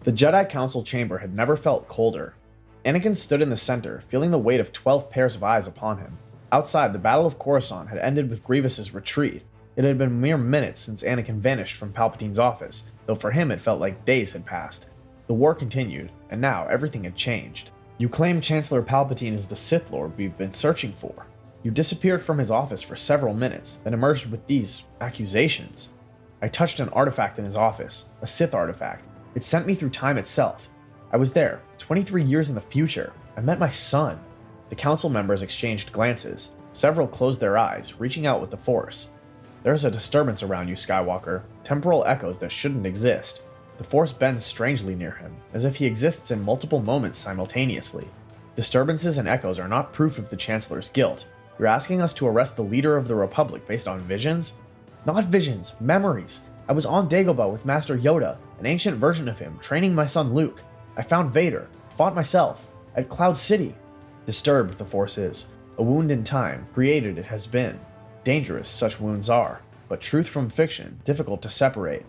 The Jedi Council chamber had never felt colder. Anakin stood in the center, feeling the weight of 12 pairs of eyes upon him. Outside, the Battle of Coruscant had ended with Grievous's retreat. It had been mere minutes since Anakin vanished from Palpatine's office, though for him it felt like days had passed. The war continued, and now everything had changed. You claim Chancellor Palpatine is the Sith Lord we've been searching for. You disappeared from his office for several minutes, then emerged with these accusations. I touched an artifact in his office, a Sith artifact. It sent me through time itself. I was there, 23 years in the future. I met my son. The council members exchanged glances. Several closed their eyes, reaching out with the Force. There's a disturbance around you, Skywalker. Temporal echoes that shouldn't exist. The Force bends strangely near him, as if he exists in multiple moments simultaneously. Disturbances and echoes are not proof of the Chancellor's guilt. You're asking us to arrest the leader of the Republic based on visions? Not visions, memories. I was on Dagobah with Master Yoda, an ancient version of him, training my son Luke. I found Vader, fought myself, at Cloud City. Disturbed the Force is. A wound in time, created it has been. Dangerous such wounds are, but truth from fiction, difficult to separate.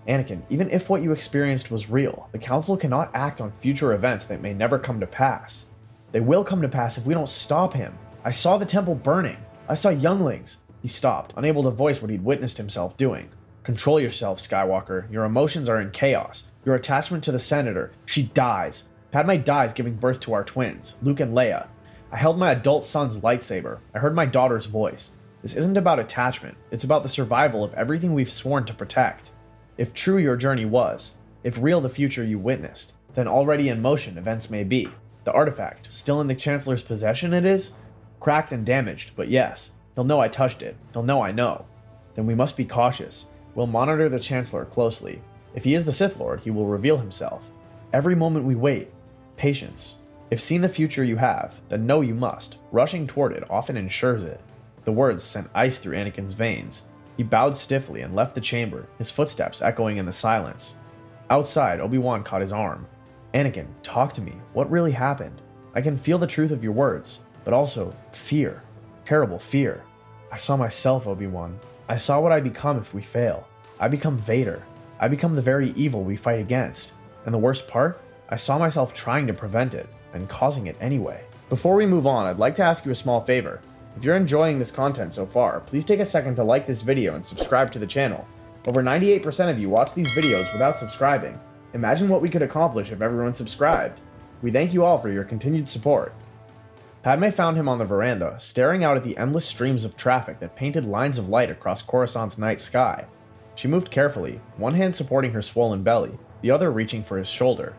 Anakin, even if what you experienced was real, the Council cannot act on future events that may never come to pass. They will come to pass if we don't stop him. I saw the temple burning. I saw younglings. He stopped, unable to voice what he'd witnessed himself doing. Control yourself, Skywalker. Your emotions are in chaos. Your attachment to the Senator, she dies. Padme dies giving birth to our twins, Luke and Leia. I held my adult son's lightsaber. I heard my daughter's voice. This isn't about attachment. It's about the survival of everything we've sworn to protect. If true your journey was, if real the future you witnessed, then already in motion events may be. The artifact, still in the Chancellor's possession it is? Cracked and damaged, but yes. He'll know I touched it. He'll know I know. Then we must be cautious. We'll monitor the Chancellor closely. If he is the Sith Lord, he will reveal himself. Every moment we wait. Patience. If seen the future you have, then know you must. Rushing toward it often ensures it. The words sent ice through Anakin's veins. He bowed stiffly and left the chamber, his footsteps echoing in the silence. Outside, Obi-Wan caught his arm. Anakin, talk to me. What really happened? I can feel the truth of your words, but also fear. Terrible fear. I saw myself, Obi-Wan. I saw what I become if we fail. I become Vader. I become the very evil we fight against. And the worst part? I saw myself trying to prevent it, and causing it anyway. Before we move on, I'd like to ask you a small favor. If you're enjoying this content so far, please take a second to like this video and subscribe to the channel. Over 98% of you watch these videos without subscribing. Imagine what we could accomplish if everyone subscribed. We thank you all for your continued support. Padme found him on the veranda, staring out at the endless streams of traffic that painted lines of light across Coruscant's night sky. She moved carefully, one hand supporting her swollen belly, the other reaching for his shoulder.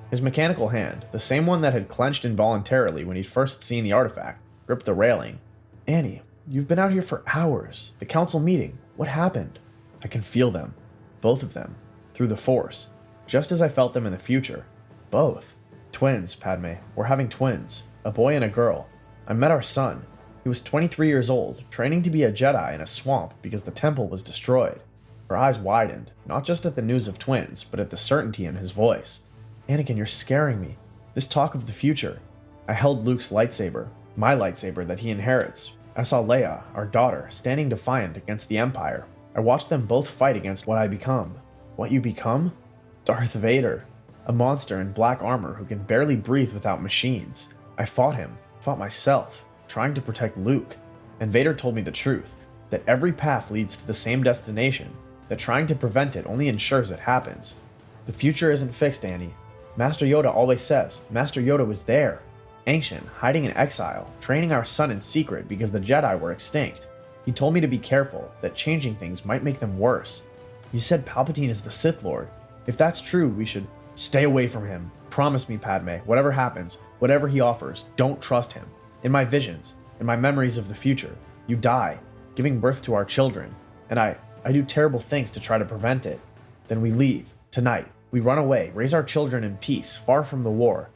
His mechanical hand, the same one that had clenched involuntarily when he'd first seen the artifact, gripped the railing. Annie, you've been out here for hours. The council meeting. What happened? I can feel them. Both of them. Through the Force. Just as I felt them in the future. Both. Twins, Padme. We're having twins. A boy and a girl. I met our son. He was 23 years old, training to be a Jedi in a swamp because the temple was destroyed. Her eyes widened, not just at the news of twins, but at the certainty in his voice. Anakin, you're scaring me. This talk of the future. I held Luke's lightsaber. My lightsaber that he inherits. I saw Leia, our daughter, standing defiant against the Empire. I watched them both fight against what I become. What you become? Darth Vader. A monster in black armor who can barely breathe without machines. I fought him, fought myself, trying to protect Luke. And Vader told me the truth, that every path leads to the same destination, that trying to prevent it only ensures it happens. The future isn't fixed, Annie. Master Yoda always says, Master Yoda was there. Ancient, hiding in exile, training our son in secret because the Jedi were extinct. He told me to be careful, that changing things might make them worse. You said Palpatine is the Sith Lord. If that's true, we should stay away from him. Promise me, Padme, whatever happens, whatever he offers, don't trust him. In my visions, in my memories of the future, you die, giving birth to our children, and I do terrible things to try to prevent it. Then we leave, tonight. We run away, raise our children in peace, far from the war.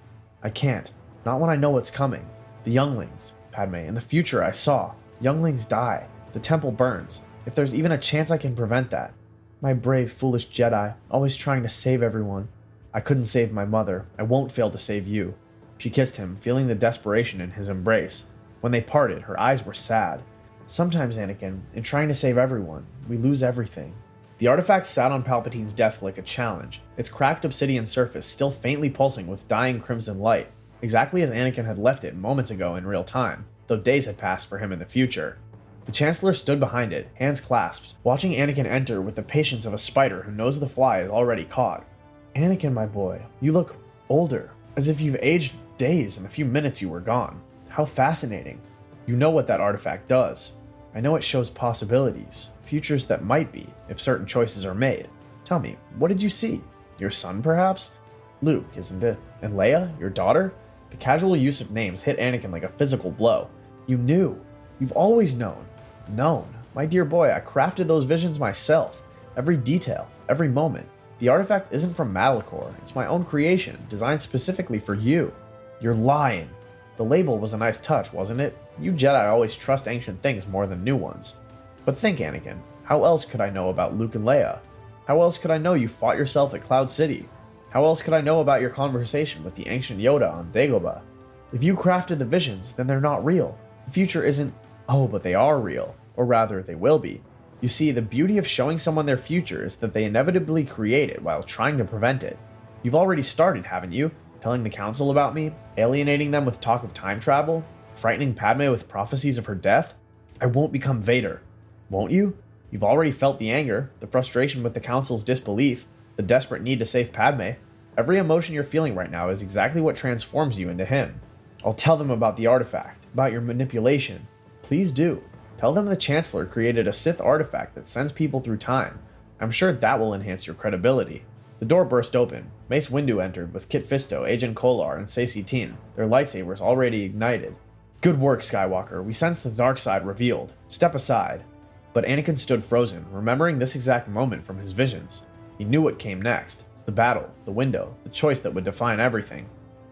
I can't. Not when I know what's coming. The younglings, Padme, in the future I saw. Younglings die. The temple burns. If there's even a chance I can prevent that. My brave, foolish Jedi, always trying to save everyone. I couldn't save my mother. I won't fail to save you. She kissed him, feeling the desperation in his embrace. When they parted, her eyes were sad. Sometimes, Anakin, in trying to save everyone, we lose everything. The artifact sat on Palpatine's desk like a challenge, its cracked obsidian surface still faintly pulsing with dying crimson light, exactly as Anakin had left it moments ago in real time, though days had passed for him in the future. The Chancellor stood behind it, hands clasped, watching Anakin enter with the patience of a spider who knows the fly is already caught. Anakin, my boy, you look older, as if you've aged days in the few minutes you were gone. How fascinating. You know what that artifact does. I know it shows possibilities, futures that might be, if certain choices are made. Tell me, what did you see? Your son, perhaps? Luke, isn't it? And Leia, your daughter? The casual use of names hit Anakin like a physical blow. You knew. You've always known. Known. My dear boy, I crafted those visions myself. Every detail, every moment. The artifact isn't from Malachor. It's my own creation, designed specifically for you. You're lying. The label was a nice touch, wasn't it? You Jedi always trust ancient things more than new ones. But think, Anakin, how else could I know about Luke and Leia? How else could I know you fought yourself at Cloud City? How else could I know about your conversation with the ancient Yoda on Dagobah? If you crafted the visions, then they're not real. The future isn't, oh, but they are real. Or rather, they will be. You see, the beauty of showing someone their future is that they inevitably create it while trying to prevent it. You've already started, haven't you? Telling the Council about me? Alienating them with talk of time travel? Frightening Padme with prophecies of her death? I won't become Vader. Won't you? You've already felt the anger, the frustration with the Council's disbelief, the desperate need to save Padme. Every emotion you're feeling right now is exactly what transforms you into him. I'll tell them about the artifact, about your manipulation. Please do. Tell them the Chancellor created a Sith artifact that sends people through time. I'm sure that will enhance your credibility. The door burst open. Mace Windu entered with Kit Fisto, Agent Kolar, and Saesee Tiin, their lightsabers already ignited. Good work, Skywalker. We sense the dark side revealed. Step aside. But Anakin stood frozen, remembering this exact moment from his visions. He knew what came next. The battle, the window, the choice that would define everything.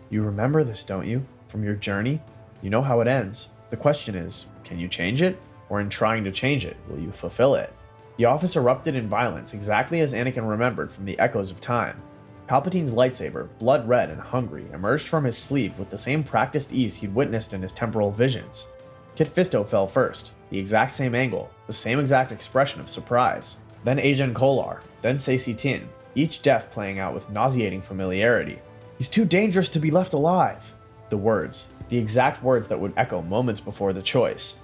You remember this, don't you? From your journey? You know how it ends. The question is, can you change it? Or in trying to change it, will you fulfill it? The office erupted in violence exactly as Anakin remembered from the echoes of time. Palpatine's lightsaber, blood red and hungry, emerged from his sleeve with the same practiced ease he'd witnessed in his temporal visions. Kit Fisto fell first, the exact same angle, the same exact expression of surprise. Then Agent Kolar, then Saesee Tiin, each death playing out with nauseating familiarity. He's too dangerous to be left alive. The words, the exact words that would echo moments before the choice.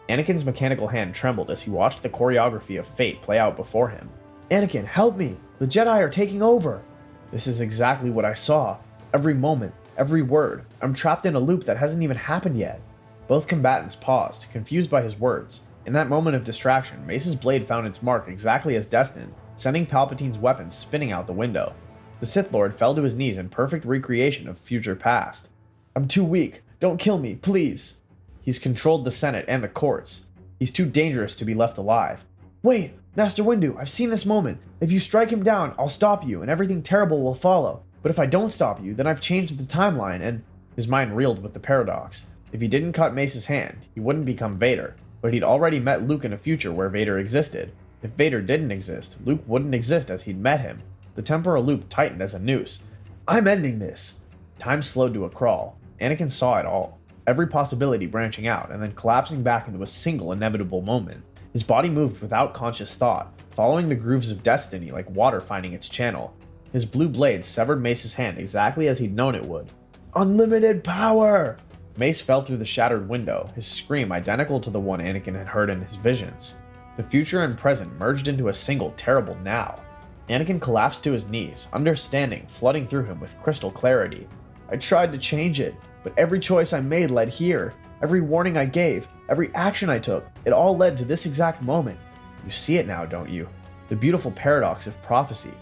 Anakin's mechanical hand trembled as he watched the choreography of fate play out before him. Anakin, help me! The Jedi are taking over! This is exactly what I saw. Every moment, every word. I'm trapped in a loop that hasn't even happened yet. Both combatants paused, confused by his words. In that moment of distraction, Mace's blade found its mark exactly as destined, sending Palpatine's weapon spinning out the window. The Sith Lord fell to his knees in perfect recreation of future past. I'm too weak. Don't kill me, please. He's controlled the Senate and the courts. He's too dangerous to be left alive. Wait, Master Windu, I've seen this moment. If you strike him down, I'll stop you, and everything terrible will follow. But if I don't stop you, then I've changed the timeline, and... His mind reeled with the paradox. If he didn't cut Mace's hand, he wouldn't become Vader, but he'd already met Luke in a future where Vader existed. If Vader didn't exist, Luke wouldn't exist as he'd met him. The temporal loop tightened as a noose. I'm ending this! Time slowed to a crawl. Anakin saw it all. Every possibility branching out, and then collapsing back into a single inevitable moment. His body moved without conscious thought, following the grooves of destiny like water finding its channel. His blue blade severed Mace's hand exactly as he'd known it would. Unlimited power! Mace fell through the shattered window, his scream identical to the one Anakin had heard in his visions. The future and present merged into a single terrible now. Anakin collapsed to his knees, understanding flooding through him with crystal clarity. I tried to change it, but every choice I made led here. Every warning I gave, every action I took, it all led to this exact moment. You see it now, don't you? The beautiful paradox of prophecy.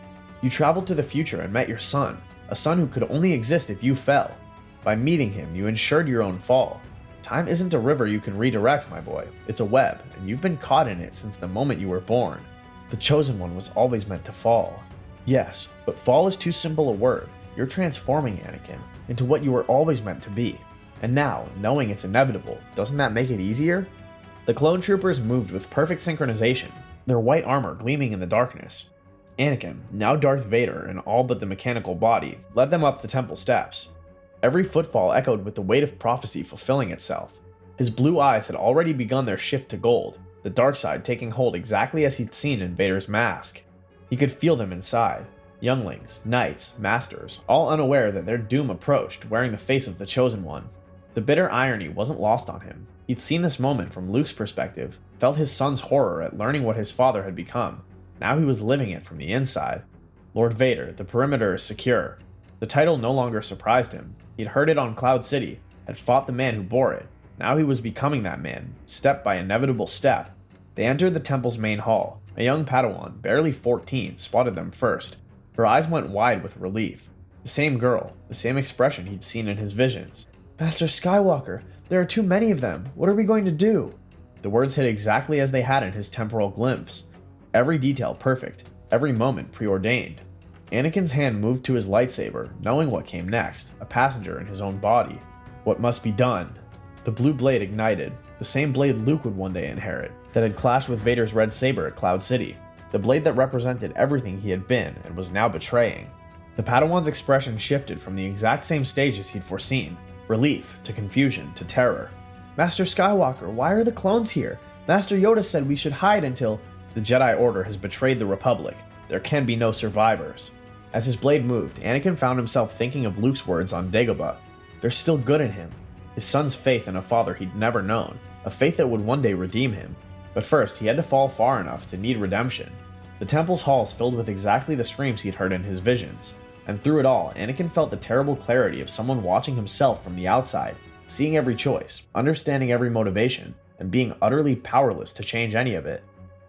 You traveled to the future and met your son, a son who could only exist if you fell. By meeting him, you ensured your own fall. Time isn't a river you can redirect, my boy. It's a web, and you've been caught in it since the moment you were born. The chosen one was always meant to fall. Yes, but fall is too simple a word. You're transforming Anakin into what you were always meant to be. And now, knowing it's inevitable, doesn't that make it easier? The clone troopers moved with perfect synchronization, their white armor gleaming in the darkness. Anakin, now Darth Vader in all but the mechanical body, led them up the temple steps. Every footfall echoed with the weight of prophecy fulfilling itself. His blue eyes had already begun their shift to gold, the dark side taking hold exactly as he'd seen in Vader's mask. He could feel them inside. Younglings, knights, masters, all unaware that their doom approached, wearing the face of the Chosen One. The bitter irony wasn't lost on him. He'd seen this moment from Luke's perspective, felt his son's horror at learning what his father had become. Now he was living it from the inside. Lord Vader, the perimeter is secure. The title no longer surprised him. He'd heard it on Cloud City, had fought the man who bore it. Now he was becoming that man, step by inevitable step. They entered the temple's main hall. A young Padawan, barely 14, spotted them first. Her eyes went wide with relief. The same girl, the same expression he'd seen in his visions. "Master Skywalker, there are too many of them. What are we going to do?" The words hit exactly as they had in his temporal glimpse. Every detail perfect, every moment preordained. Anakin's hand moved to his lightsaber, knowing what came next, a passenger in his own body. What must be done? The blue blade ignited, the same blade Luke would one day inherit, that had clashed with Vader's red saber at Cloud City. The blade that represented everything he had been and was now betraying. The Padawan's expression shifted from the exact same stages he'd foreseen. Relief, to confusion, to terror. "Master Skywalker, why are the clones here? Master Yoda said we should hide until—" "The Jedi Order has betrayed the Republic. There can be no survivors." As his blade moved, Anakin found himself thinking of Luke's words on Dagobah. There's still good in him. His son's faith in a father he'd never known. A faith that would one day redeem him. But first, he had to fall far enough to need redemption. The temple's halls filled with exactly the screams he'd heard in his visions. And through it all, Anakin felt the terrible clarity of someone watching himself from the outside, seeing every choice, understanding every motivation, and being utterly powerless to change any of it.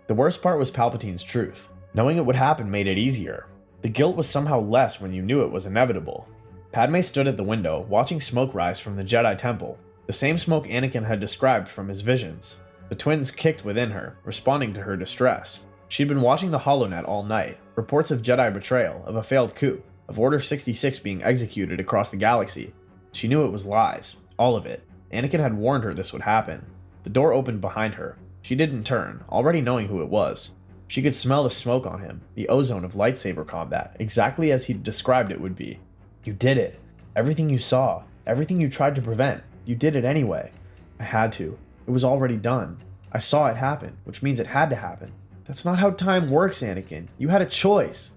The worst part was Palpatine's truth. Knowing it would happen made it easier. The guilt was somehow less when you knew it was inevitable. Padme stood at the window, watching smoke rise from the Jedi Temple, the same smoke Anakin had described from his visions. The twins kicked within her, responding to her distress. She'd been watching the HoloNet all night, reports of Jedi betrayal, of a failed coup, of Order 66 being executed across the galaxy. She knew it was lies, all of it. Anakin had warned her this would happen. The door opened behind her. She didn't turn, already knowing who it was. She could smell the smoke on him, the ozone of lightsaber combat, exactly as he'd described it would be. "You did it. Everything you saw, everything you tried to prevent, you did it anyway." "I had to. It was already done. I saw it happen, which means it had to happen." "That's not how time works, Anakin. You had a choice."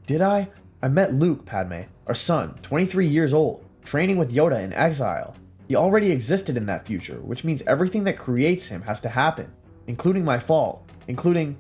"Did I? I met Luke, Padme, our son, 23 years old, training with Yoda in exile. He already existed in that future, which means everything that creates him has to happen, including my fall, including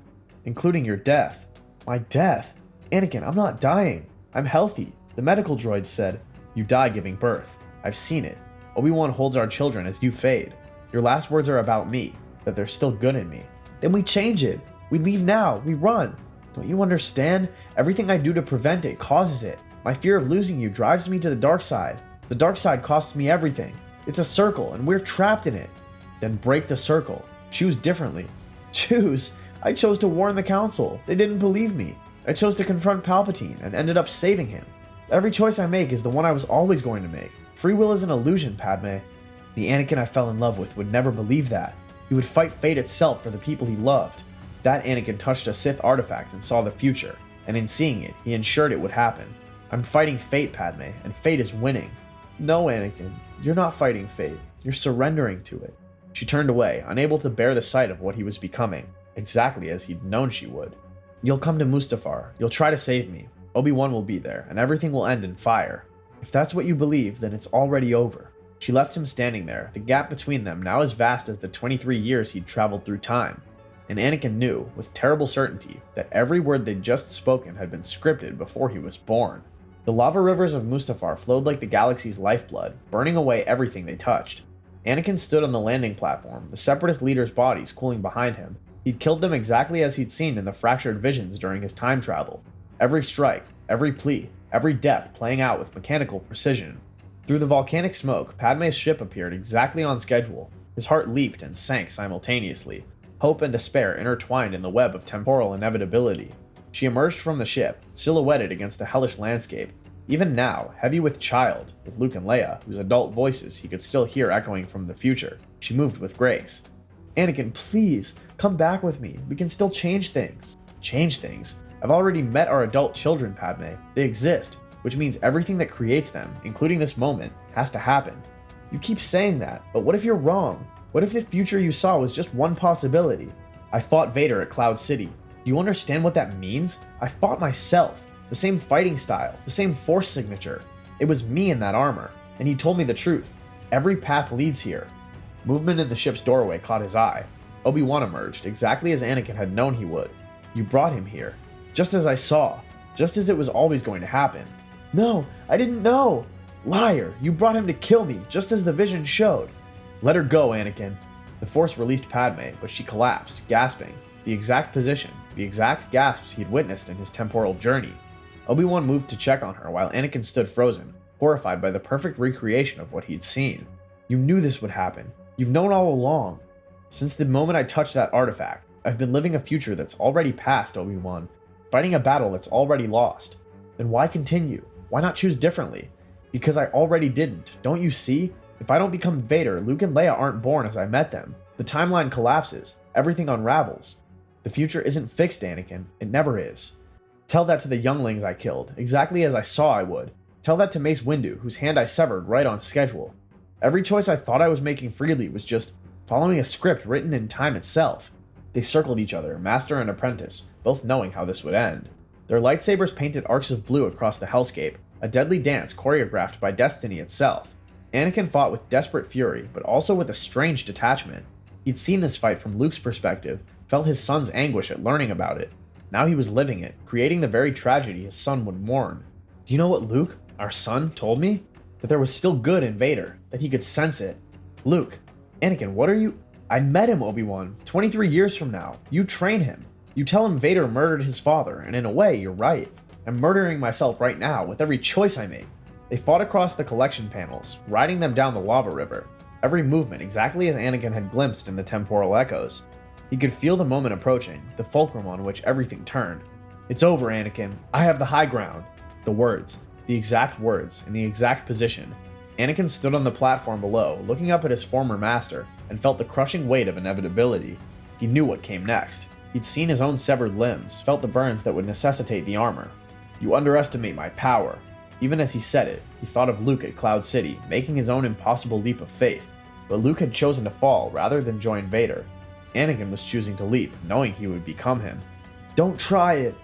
your death." "My death? Anakin, I'm not dying. I'm healthy. The medical droid said." "You die giving birth. I've seen it. Obi-Wan holds our children as you fade. Your last words are about me, that there's still good in me." "Then we change it. We leave now. We run. Don't you understand? Everything I do to prevent it causes it. My fear of losing you drives me to the dark side. The dark side costs me everything. It's a circle, and we're trapped in it." "Then break the circle. Choose differently." "Choose? I chose to warn the Council. They didn't believe me. I chose to confront Palpatine and ended up saving him. Every choice I make is the one I was always going to make. Free will is an illusion, Padme." "The Anakin I fell in love with would never believe that. He would fight fate itself for the people he loved. That Anakin touched a Sith artifact and saw the future, and in seeing it, he ensured it would happen. I'm fighting fate, Padme, and fate is winning." "No, Anakin, you're not fighting fate. You're surrendering to it." She turned away, unable to bear the sight of what he was becoming, exactly as he'd known she would. "You'll come to Mustafar. You'll try to save me. Obi-Wan will be there, and everything will end in fire. If that's what you believe, then it's already over." She left him standing there, the gap between them now as vast as the 23 years he'd traveled through time. And Anakin knew, with terrible certainty, that every word they'd just spoken had been scripted before he was born. The lava rivers of Mustafar flowed like the galaxy's lifeblood, burning away everything they touched. Anakin stood on the landing platform, the Separatist leaders' bodies cooling behind him. He'd killed them exactly as he'd seen in the fractured visions during his time travel. Every strike, every plea, every death playing out with mechanical precision. Through the volcanic smoke, Padme's ship appeared exactly on schedule. His heart leaped and sank simultaneously. Hope and despair intertwined in the web of temporal inevitability. She emerged from the ship, silhouetted against the hellish landscape. Even now, heavy with child, with Luke and Leia, whose adult voices he could still hear echoing from the future, she moved with grace. "Anakin, please, come back with me. We can still change things." "Change things? I've already met our adult children, Padme. They exist, which means everything that creates them, including this moment, has to happen." "You keep saying that, but what if you're wrong? What if the future you saw was just one possibility?" "I fought Vader at Cloud City. Do you understand what that means? I fought myself. The same fighting style, the same force signature. It was me in that armor, and he told me the truth. Every path leads here. Movement in the ship's doorway caught his eye. Obi-Wan emerged, exactly as Anakin had known he would. You brought him here. Just as I saw. Just as it was always going to happen. No, I didn't know. Liar, you brought him to kill me, just as the vision showed. Let her go, Anakin. The Force released Padme, but she collapsed, gasping. The exact position, the exact gasps he'd witnessed in his temporal journey. Obi-Wan moved to check on her while Anakin stood frozen, horrified by the perfect recreation of what he'd seen. You knew this would happen. You've known all along. Since the moment I touched that artifact, I've been living a future that's already past, Obi-Wan. Fighting a battle that's already lost. Then why continue? Why not choose differently? Because I already didn't. Don't you see? If I don't become Vader, Luke and Leia aren't born as I met them. The timeline collapses. Everything unravels. The future isn't fixed, Anakin. It never is. Tell that to the younglings I killed, exactly as I saw I would. Tell that to Mace Windu, whose hand I severed right on schedule. Every choice I thought I was making freely was just following a script written in time itself. They circled each other, master and apprentice, both knowing how this would end. Their lightsabers painted arcs of blue across the hellscape, a deadly dance choreographed by destiny itself. Anakin fought with desperate fury, but also with a strange detachment. He'd seen this fight from Luke's perspective, felt his son's anguish at learning about it. Now he was living it, creating the very tragedy his son would mourn. Do you know what Luke, our son, told me? That there was still good in Vader, that he could sense it. Luke, Anakin, what are you? I met him, Obi-Wan, 23 years from now. You train him. You tell him Vader murdered his father, and in a way, you're right. I'm murdering myself right now with every choice I make. They fought across the collection panels, riding them down the lava river. Every movement exactly as Anakin had glimpsed in the temporal echoes. He could feel the moment approaching, the fulcrum on which everything turned. It's over, Anakin. I have the high ground. The words, the exact words, in the exact position. Anakin stood on the platform below, looking up at his former master, and felt the crushing weight of inevitability. He knew what came next. He'd seen his own severed limbs, felt the burns that would necessitate the armor. You underestimate my power. Even as he said it, he thought of Luke at Cloud City, making his own impossible leap of faith. But Luke had chosen to fall rather than join Vader. Anakin was choosing to leap, knowing he would become him. Don't try it.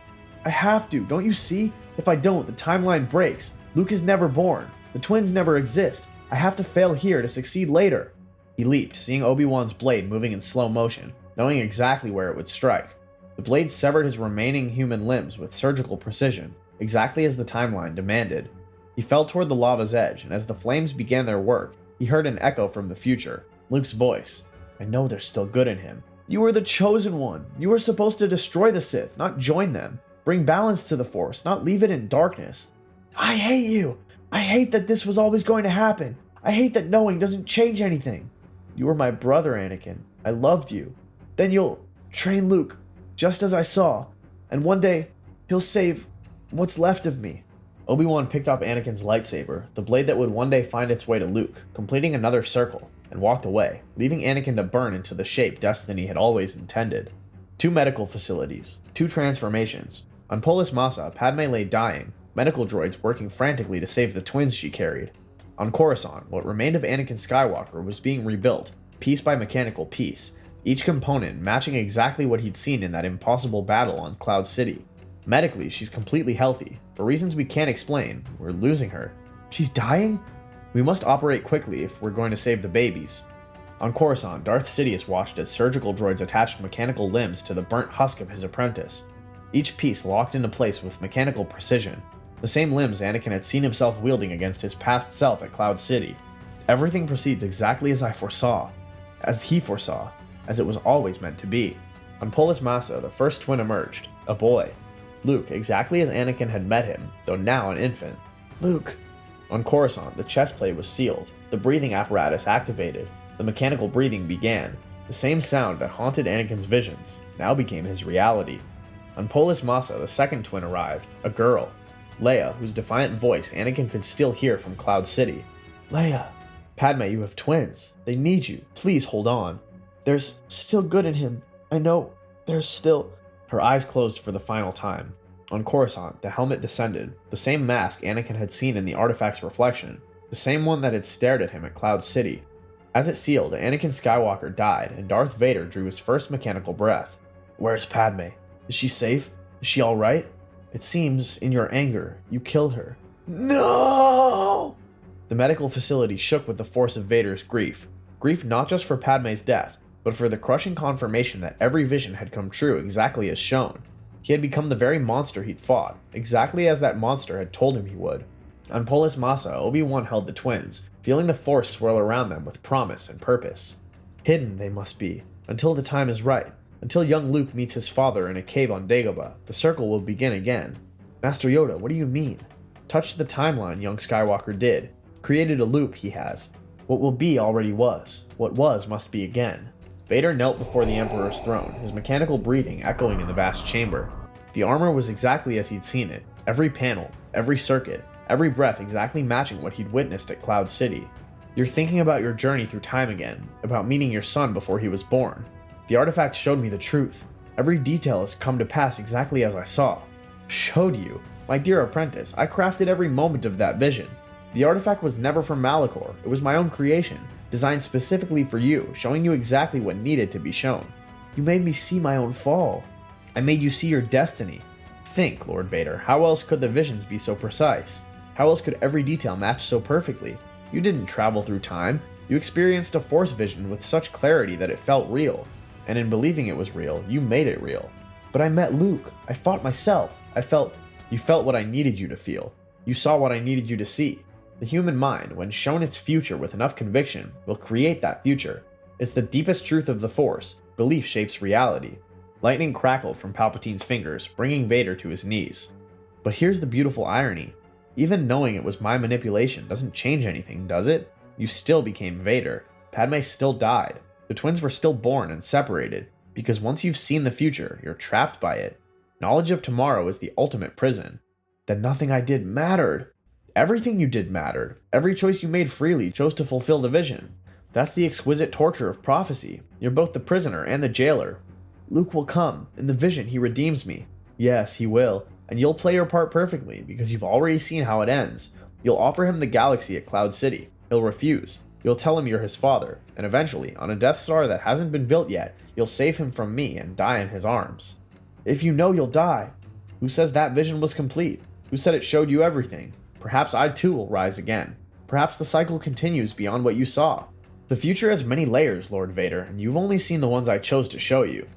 I have to, don't you see? If I don't, the timeline breaks. Luke is never born. The twins never exist. I have to fail here to succeed later. He leaped, seeing Obi-Wan's blade moving in slow motion, knowing exactly where it would strike. The blade severed his remaining human limbs with surgical precision, exactly as the timeline demanded. He fell toward the lava's edge, and as the flames began their work, he heard an echo from the future, Luke's voice. I know there's still good in him. You were the chosen one. You were supposed to destroy the Sith, not join them. Bring balance to the Force, not leave it in darkness. I hate you. I hate that this was always going to happen. I hate that knowing doesn't change anything. You were my brother, Anakin. I loved you. Then you'll train Luke, just as I saw, and one day he'll save what's left of me. Obi-Wan picked up Anakin's lightsaber, the blade that would one day find its way to Luke, completing another circle, and walked away, leaving Anakin to burn into the shape destiny had always intended. 2 medical facilities, 2 transformations. On Polis Massa, Padme lay dying, medical droids working frantically to save the twins she carried. On Coruscant, what remained of Anakin Skywalker was being rebuilt, piece by mechanical piece, each component matching exactly what he'd seen in that impossible battle on Cloud City. Medically, she's completely healthy. For reasons we can't explain, we're losing her. She's dying? We must operate quickly if we're going to save the babies. On Coruscant, Darth Sidious watched as surgical droids attached mechanical limbs to the burnt husk of his apprentice. Each piece locked into place with mechanical precision, the same limbs Anakin had seen himself wielding against his past self at Cloud City. Everything proceeds exactly as I foresaw, as he foresaw, as it was always meant to be. On Polis Massa, the first twin emerged, a boy. Luke, exactly as Anakin had met him, though now an infant. Luke. On Coruscant, the chest plate was sealed, the breathing apparatus activated, the mechanical breathing began. The same sound that haunted Anakin's visions now became his reality. On Polis Massa, the second twin arrived, a girl. Leia, whose defiant voice Anakin could still hear from Cloud City. Leia. Padme, you have twins. They need you. Please hold on. There's still good in him. I know. There's still... Her eyes closed for the final time. On Coruscant, the helmet descended, the same mask Anakin had seen in the artifact's reflection, the same one that had stared at him at Cloud City. As it sealed, Anakin Skywalker died, and Darth Vader drew his first mechanical breath. Where's Padme? Is she safe? Is she alright? It seems, in your anger, you killed her. No! The medical facility shook with the force of Vader's grief. Grief not just for Padme's death, but for the crushing confirmation that every vision had come true exactly as shown. He had become the very monster he'd fought, exactly as that monster had told him he would. On Polis Massa, Obi-Wan held the twins, feeling the force swirl around them with promise and purpose. Hidden they must be, until the time is right. Until young Luke meets his father in a cave on Dagobah, the circle will begin again. Master Yoda, what do you mean? Touched the timeline young Skywalker did. Created a loop, he has. What will be already was. What was must be again. Vader knelt before the Emperor's throne, his mechanical breathing echoing in the vast chamber. The armor was exactly as he'd seen it. Every panel, every circuit, every breath exactly matching what he'd witnessed at Cloud City. You're thinking about your journey through time again, about meeting your son before he was born. The artifact showed me the truth. Every detail has come to pass exactly as I saw. Showed you? My dear apprentice, I crafted every moment of that vision. The artifact was never from Malachor, it was my own creation, designed specifically for you, showing you exactly what needed to be shown. You made me see my own fall. I made you see your destiny. Think, Lord Vader, how else could the visions be so precise? How else could every detail match so perfectly? You didn't travel through time, you experienced a force vision with such clarity that it felt real. And in believing it was real, you made it real. But I met Luke. I fought myself. You felt what I needed you to feel. You saw what I needed you to see. The human mind, when shown its future with enough conviction, will create that future. It's the deepest truth of the Force. Belief shapes reality. Lightning crackled from Palpatine's fingers, bringing Vader to his knees. But here's the beautiful irony. Even knowing it was my manipulation doesn't change anything, does it? You still became Vader. Padme still died. The twins were still born and separated, because once you've seen the future, you're trapped by it. Knowledge of tomorrow is the ultimate prison. Then nothing I did mattered. Everything you did mattered. Every choice you made freely chose to fulfill the vision. That's the exquisite torture of prophecy. You're both the prisoner and the jailer. Luke will come. In the vision, he redeems me. Yes, he will. And you'll play your part perfectly, because you've already seen how it ends. You'll offer him the galaxy at Cloud City. He'll refuse. You'll tell him you're his father, and eventually, on a Death Star that hasn't been built yet, you'll save him from me and die in his arms. If you know you'll die, who says that vision was complete? Who said it showed you everything? Perhaps I too will rise again. Perhaps the cycle continues beyond what you saw. The future has many layers, Lord Vader, and you've only seen the ones I chose to show you.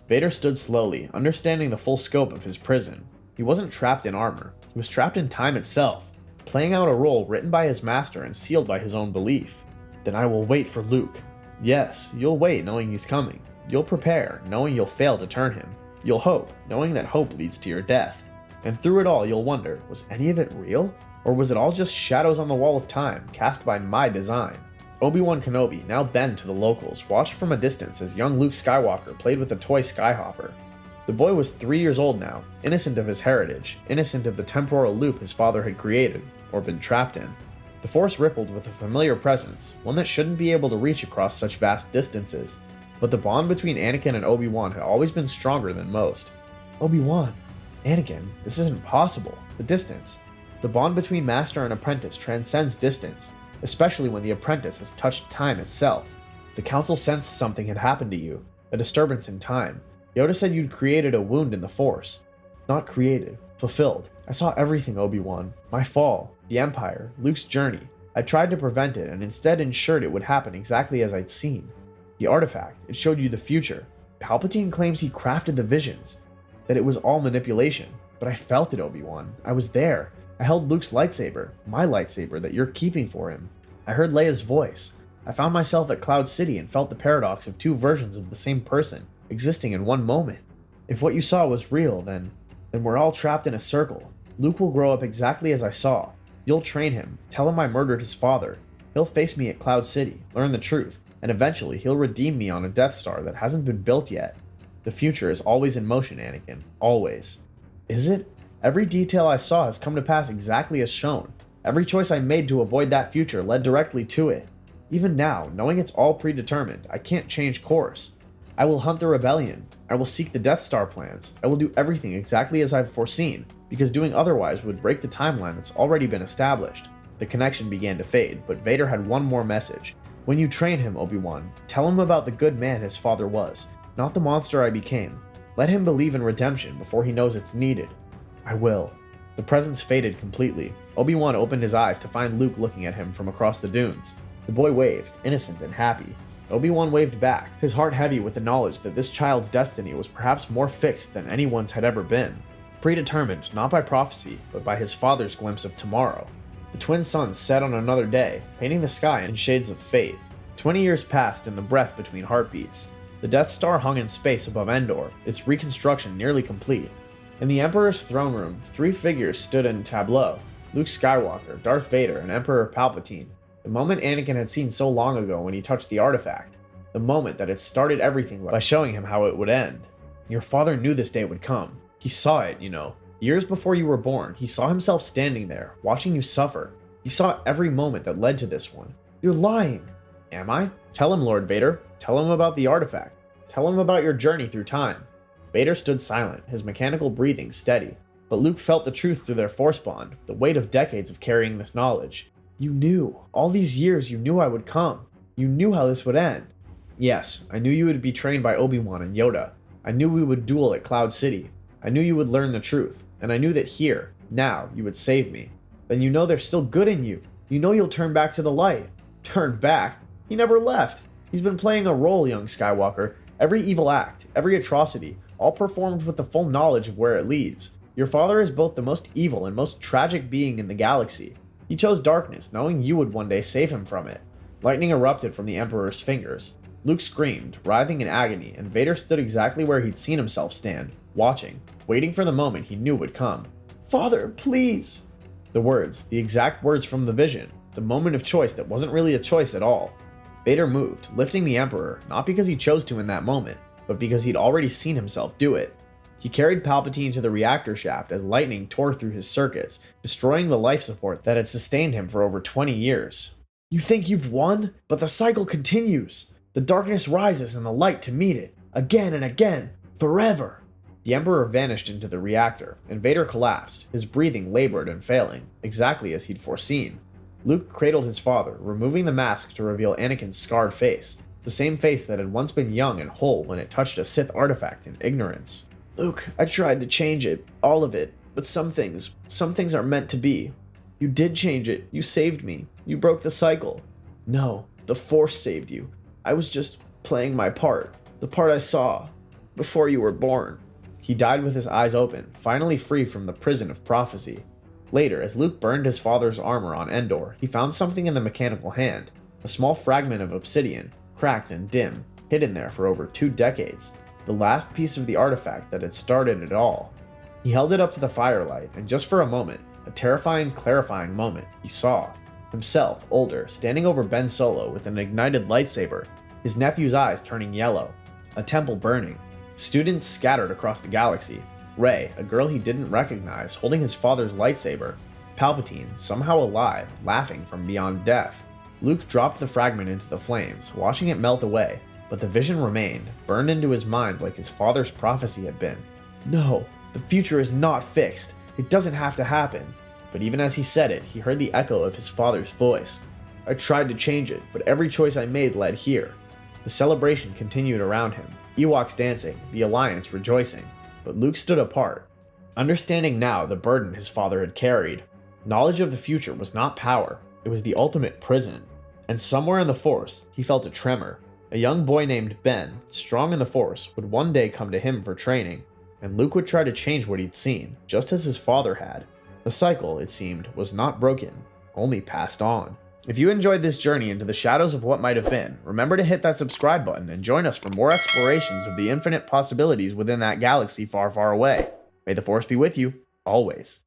Vader stood slowly, understanding the full scope of his prison. He wasn't trapped in armor. He was trapped in time itself, playing out a role written by his master and sealed by his own belief. Then I will wait for Luke. Yes, you'll wait knowing he's coming. You'll prepare, knowing you'll fail to turn him. You'll hope, knowing that hope leads to your death. And through it all, you'll wonder, was any of it real? Or was it all just shadows on the wall of time, cast by my design? Obi-Wan Kenobi, now Ben to the locals, watched from a distance as young Luke Skywalker played with a toy Skyhopper. The boy was 3 years old now, innocent of his heritage, innocent of the temporal loop his father had created, or been trapped in. The Force rippled with a familiar presence, one that shouldn't be able to reach across such vast distances. But the bond between Anakin and Obi-Wan had always been stronger than most. Obi-Wan, Anakin, this isn't possible. The distance. The bond between master and apprentice transcends distance, especially when the apprentice has touched time itself. The Council sensed something had happened to you, a disturbance in time. Yoda said you'd created a wound in the Force. Not created, fulfilled. I saw everything, Obi-Wan. My fall, the Empire, Luke's journey. I tried to prevent it and instead ensured it would happen exactly as I'd seen. The artifact, it showed you the future. Palpatine claims he crafted the visions, that it was all manipulation. But I felt it, Obi-Wan. I was there. I held Luke's lightsaber, my lightsaber that you're keeping for him. I heard Leia's voice. I found myself at Cloud City and felt the paradox of two versions of the same person, existing in one moment. If what you saw was real, then we're all trapped in a circle. Luke will grow up exactly as I saw. You'll train him, tell him I murdered his father. He'll face me at Cloud City, learn the truth, and eventually he'll redeem me on a Death Star that hasn't been built yet. The future is always in motion, Anakin. Always. Is it? Every detail I saw has come to pass exactly as shown. Every choice I made to avoid that future led directly to it. Even now, knowing it's all predetermined, I can't change course. I will hunt the rebellion. I will seek the Death Star plans. I will do everything exactly as I've foreseen, because doing otherwise would break the timeline that's already been established. The connection began to fade, but Vader had one more message. When you train him, Obi-Wan, tell him about the good man his father was, not the monster I became. Let him believe in redemption before he knows it's needed. I will. The presence faded completely. Obi-Wan opened his eyes to find Luke looking at him from across the dunes. The boy waved, innocent and happy. Obi-Wan waved back, his heart heavy with the knowledge that this child's destiny was perhaps more fixed than anyone's had ever been. Predetermined, not by prophecy, but by his father's glimpse of tomorrow. The twin suns set on another day, painting the sky in shades of fate. 20 years passed in the breath between heartbeats. The Death Star hung in space above Endor, its reconstruction nearly complete. In the Emperor's throne room, 3 figures stood in tableau: Luke Skywalker, Darth Vader, and Emperor Palpatine. The moment Anakin had seen so long ago when he touched the artifact. The moment that had started everything by showing him how it would end. Your father knew this day would come. He saw it, you know. Years before you were born, he saw himself standing there, watching you suffer. He saw every moment that led to this one. You're lying. Am I? Tell him, Lord Vader. Tell him about the artifact. Tell him about your journey through time. Vader stood silent, his mechanical breathing steady. But Luke felt the truth through their force bond, the weight of decades of carrying this knowledge. You knew. All these years you knew I would come. You knew how this would end. Yes, I knew you would be trained by Obi-Wan and Yoda. I knew we would duel at Cloud City. I knew you would learn the truth. And I knew that here, now, you would save me. Then you know there's still good in you. You know you'll turn back to the light. Turn back? He never left. He's been playing a role, young Skywalker. Every evil act, every atrocity, all performed with the full knowledge of where it leads. Your father is both the most evil and most tragic being in the galaxy. He chose darkness, knowing you would one day save him from it. Lightning erupted from the Emperor's fingers. Luke screamed, writhing in agony, and Vader stood exactly where he'd seen himself stand, watching, waiting for the moment he knew would come. Father, please! The words, the exact words from the vision, the moment of choice that wasn't really a choice at all. Vader moved, lifting the Emperor, not because he chose to in that moment, but because he'd already seen himself do it. He carried Palpatine to the reactor shaft as lightning tore through his circuits, destroying the life support that had sustained him for over 20 years. You think you've won? But the cycle continues. The darkness rises and the light to meet it, again and again, forever. The Emperor vanished into the reactor, and Vader collapsed, his breathing labored and failing, exactly as he'd foreseen. Luke cradled his father, removing the mask to reveal Anakin's scarred face, the same face that had once been young and whole when it touched a Sith artifact in ignorance. Luke, I tried to change it, all of it, but some things are meant to be. You did change it, you saved me, you broke the cycle. No, the Force saved you. I was just playing my part, the part I saw, before you were born. He died with his eyes open, finally free from the prison of prophecy. Later, as Luke burned his father's armor on Endor, he found something in the mechanical hand, a small fragment of obsidian, cracked and dim, hidden there for over 2 decades. The last piece of the artifact that had started it all. He held it up to the firelight, and just for a moment, a terrifying, clarifying moment, he saw himself, older, standing over Ben Solo with an ignited lightsaber, his nephew's eyes turning yellow, a temple burning, students scattered across the galaxy, Rey, a girl he didn't recognize, holding his father's lightsaber, Palpatine, somehow alive, laughing from beyond death. Luke dropped the fragment into the flames, watching it melt away, but the vision remained, burned into his mind like his father's prophecy had been. No, the future is not fixed. It doesn't have to happen. But even as he said it, he heard the echo of his father's voice. I tried to change it, but every choice I made led here. The celebration continued around him, Ewoks dancing, the Alliance rejoicing, but Luke stood apart, understanding now the burden his father had carried. Knowledge of the future was not power, it was the ultimate prison. And somewhere in the Force, he felt a tremor. A young boy named Ben, strong in the Force, would one day come to him for training, and Luke would try to change what he'd seen, just as his father had. The cycle, it seemed, was not broken, only passed on. If you enjoyed this journey into the shadows of what might have been, remember to hit that subscribe button and join us for more explorations of the infinite possibilities within that galaxy far, far away. May the Force be with you, always.